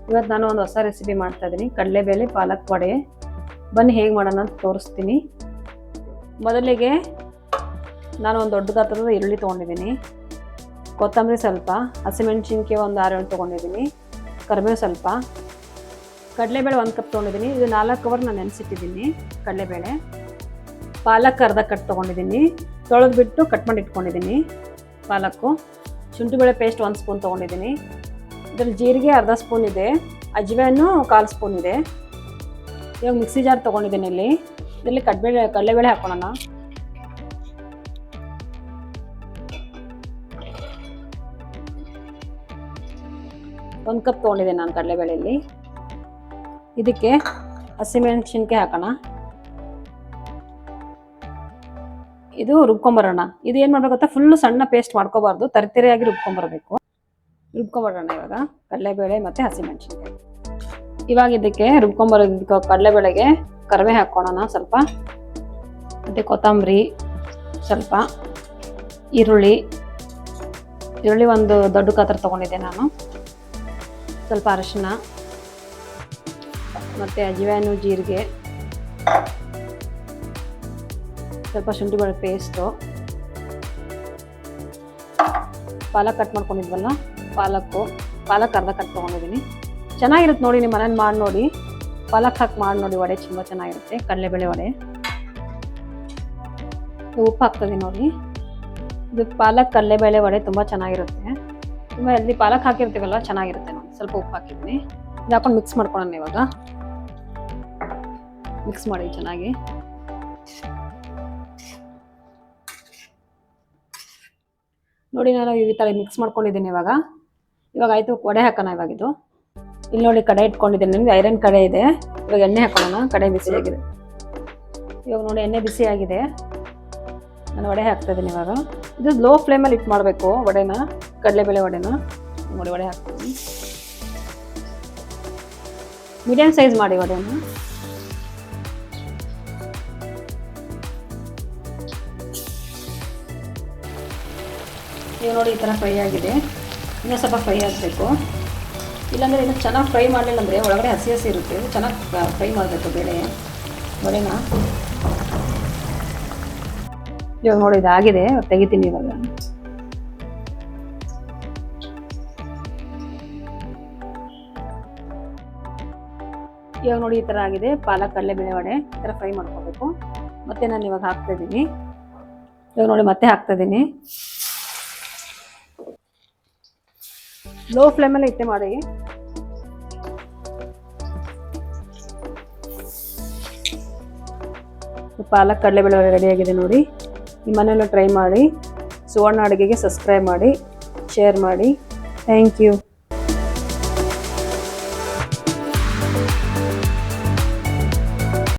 ಇವತ್ತು ನಾನು ಒಂದು ಹೊಸ ರೆಸಿಪಿ ಮಾಡ್ತಾ ಇದ್ದೀನಿ, ಕಡಲೆಬೇಳೆ ಪಾಲಕ್ ವಡೆ. ಬನ್ನಿ ಹೇಗೆ ಮಾಡೋಣ ಅಂತ ತೋರಿಸ್ತೀನಿ. ಮೊದಲಿಗೆ ನಾನು ಒಂದು ದೊಡ್ಡ ಗಾತ್ರದ ಈರುಳ್ಳಿ ತೊಗೊಂಡಿದ್ದೀನಿ, ಕೊತ್ತಂಬರಿ ಸ್ವಲ್ಪ, ಹಸಿಮೆಣಸಿನ್ಕಾಯಿ ಒಂದು 6-7 ತೊಗೊಂಡಿದ್ದೀನಿ, ಕರಿಬೇವು ಸ್ವಲ್ಪ, ಕಡಲೆಬೇಳೆ 1 ಕಪ್ ತೊಗೊಂಡಿದ್ದೀನಿ. ಇದು 4 ಅವರ್ ನಾನು ನೆನೆಸಿಟ್ಟಿದ್ದೀನಿ. ಕಡಲೆಬೇಳೆ, ಪಾಲಕ್ ಅರ್ಧ ಕಟ್ ತೊಗೊಂಡಿದ್ದೀನಿ, ತೊಳೆದ್ಬಿಟ್ಟು ಕಟ್ ಮಾಡಿ ಇಟ್ಕೊಂಡಿದ್ದೀನಿ. ಪಾಲಕ್ಕು, ಶುಂಠಿ ಬೆಳ್ಳುಳ್ಳಿ ಪೇಸ್ಟ್ 1 ಸ್ಪೂನ್ ತೊಗೊಂಡಿದ್ದೀನಿ. ಇದರಲ್ಲಿ ಜೀರಿಗೆ ಅರ್ಧ ಸ್ಪೂನ್ ಇದೆ, ಅಜ್ವಾನು 1/4 ಸ್ಪೂನ್ ಇದೆ. ಇವಾಗ ಮಿಕ್ಸಿ ಜಾರ್ ತೊಗೊಂಡಿದ್ದೀನಿ. ಇದರಲ್ಲಿ ಕಡಲೆಬೇಳೆ ಹಾಕೋಣ. ಒಂದು ಕಪ್ ತೊಗೊಂಡಿದ್ದೀನಿ ನಾನು ಕಡಲೆಬೇಳೆಯಲ್ಲಿ. ಇದಕ್ಕೆ ಹಸಿಮೆಣಸಿನ್ಕಾಯಿ ಹಾಕೋಣ. ಇದು ರುಬ್ಕೊಂಬರೋಣ. ಇದು ಏನು ಮಾಡ್ಬೇಕು ಗೊತ್ತಾ, ಫುಲ್ಲು ಸಣ್ಣ ಪೇಸ್ಟ್ ಮಾಡ್ಕೋಬಾರ್ದು, ತರಿತರಿಯಾಗಿ ರುಬ್ಕೊಂಬರಬೇಕು. ರುಬ್ಕೊಂಬರೋಣ ಇವಾಗ ಕಡಲೆಬೇಳೆ ಮತ್ತು ಹಸಿಮೆಣಸಿನ್ಕಾಯಿ. ಇವಾಗ ಇದಕ್ಕೆ ರುಬ್ಕೊಂಬರೋದಕ್ಕೆ ಕಡಲೆಬೇಳೆಗೆ ಕರಿಬೇವು ಹಾಕ್ಕೊಳ್ಳೋಣ ಸ್ವಲ್ಪ, ಮತ್ತು ಕೊತ್ತಂಬರಿ ಸ್ವಲ್ಪ, ಈರುಳ್ಳಿ ಒಂದು ದೊಡ್ಡ ಗಾತ್ರ ತೊಗೊಂಡಿದ್ದೆ ನಾನು, ಸ್ವಲ್ಪ ಅರಿಶಿನ ಮತ್ತು ಅಜ್ವಾನು, ಜೀರಿಗೆ, ಸ್ವಲ್ಪ ಶುಂಠಿ ಬೆಳ್ಳುಳ್ಳಿ ಪೇಸ್ಟು, ಪಾಲಕ್ ಕಟ್ ಮಾಡ್ಕೊಂಡಿದ್ವಲ್ಲ ಪಾಲಕ್ ಅರ್ಧ ಕಟ್ ತೊಗೊಂಡಿದ್ದೀನಿ. ಚೆನ್ನಾಗಿರುತ್ತೆ ನೋಡಿ, ನಿಮ್ಮ ಮನೇಲಿ ಮಾಡಿ ನೋಡಿ, ಪಾಲಕ್ ಹಾಕಿ ಮಾಡಿ ನೋಡಿ, ವಡೆ ತುಂಬ ಚೆನ್ನಾಗಿರುತ್ತೆ, ಕಡಲೆಬೇಳೆ ವಡೆ. ಉಪ್ಪು ಹಾಕ್ತದೆ ನೋಡಿ. ಇದು ಪಾಲಕ್ ಕಡಲೆಬೇಳೆ ವಡೆ ತುಂಬ ಚೆನ್ನಾಗಿರುತ್ತೆ. ತುಂಬ ಎಲ್ಲಿ ಪಾಲಕ್ ಹಾಕಿರ್ತೀವಲ್ಲ ಚೆನ್ನಾಗಿರುತ್ತೆ ನೋಡಿ. ಸ್ವಲ್ಪ ಉಪ್ಪು ಹಾಕಿದ್ದೀನಿ. ಇದು ಹಾಕೊಂಡು ಮಿಕ್ಸ್ ಮಾಡ್ಕೊಳ್ಳೋಣ. ಇವಾಗ ಮಿಕ್ಸ್ ಮಾಡಿ ಚೆನ್ನಾಗಿ. ನೋಡಿ ನಾನು ಈ ಥರ ಮಿಕ್ಸ್ ಮಾಡ್ಕೊಂಡಿದ್ದೀನಿ. ಇವಾಗ ಆಯಿತು, ವಡೆ ಹಾಕೋಣ. ಇವಾಗ ಇದು ಇಲ್ಲಿ ನೋಡಿ ಕಡೆ ಇಟ್ಕೊಂಡಿದ್ದೀನಿ, ನಿಮಗೆ ಐರನ್ ಕಡೆ ಇದೆ. ಇವಾಗ ಎಣ್ಣೆ ಹಾಕೋಣ. ಕಡೆ ಬಿಸಿಯಾಗಿದೆ. ಇವಾಗ ನೋಡಿ ಎಣ್ಣೆ ಬಿಸಿಯಾಗಿದೆ, ನಾನು ವಡೆ ಹಾಕ್ತಾಯಿದ್ದೀನಿ. ಇವಾಗ ಇದು ಲೋ ಫ್ಲೇಮಲ್ಲಿ ಇಟ್ಟು ಮಾಡಬೇಕು ವಡೆನ, ಕಡಲೆಬೇಳೆ ವಡೆನ. ನೋಡಿ ವಡೆ ಹಾಕ್ತೀನಿ. ಮೀಡಿಯಮ್ ಸೈಜ್ ಮಾಡಿ ವಡೆನ. ನೀವು ನೋಡಿ ಈ ಥರ ಫ್ರೈ ಆಗಿದೆ. ಇನ್ನೂ ಸ್ವಲ್ಪ ಫ್ರೈ ಆಗಬೇಕು, ಇಲ್ಲಾಂದರೆ ಇನ್ನೂ ಚೆನ್ನಾಗಿ ಫ್ರೈ ಮಾಡಲಿಲ್ಲ ಅಂದರೆ ಒಳಗಡೆ ಹಸಿ ಇರುತ್ತೆ. ಇದು ಚೆನ್ನಾಗಿ ಫ್ರೈ ಮಾಡಬೇಕು ಬೇಳೆ ವಡೆನ. ಇವಾಗ ನೋಡಿ ಇದಾಗಿದೆ, ತೆಗಿತೀನಿ ಇವಾಗ. ಇವಾಗ ನೋಡಿ ಈ ಥರ ಆಗಿದೆ ಪಾಲಕ್ ಕಡಲೆಬೇಳೆ ವಡೆ. ಈ ಥರ ಫ್ರೈ ಮಾಡ್ಕೋಬೇಕು. ಮತ್ತೆ ನಾನು ಇವಾಗ ಹಾಕ್ತಾಯಿದ್ದೀನಿ. ಇವಾಗ ನೋಡಿ ಮತ್ತೆ ಹಾಕ್ತಾಯಿದ್ದೀನಿ. ಲೋ ಫ್ಲೇಮಲ್ಲಿ ಇಟ್ಟೆ ಮಾಡಿ. ಪಾಲಕ್ ಕಡಲೆಬೇಳೆ ರೆಡಿಯಾಗಿದೆ ನೋಡಿ. ನಿಮ್ಮ ಮನೆಯಲ್ಲೂ ಟ್ರೈ ಮಾಡಿ. ಸುವರ್ಣ ಅಡುಗೆಗೆ ಸಬ್ಸ್ಕ್ರೈಬ್ ಮಾಡಿ, ಶೇರ್ ಮಾಡಿ. Thank you.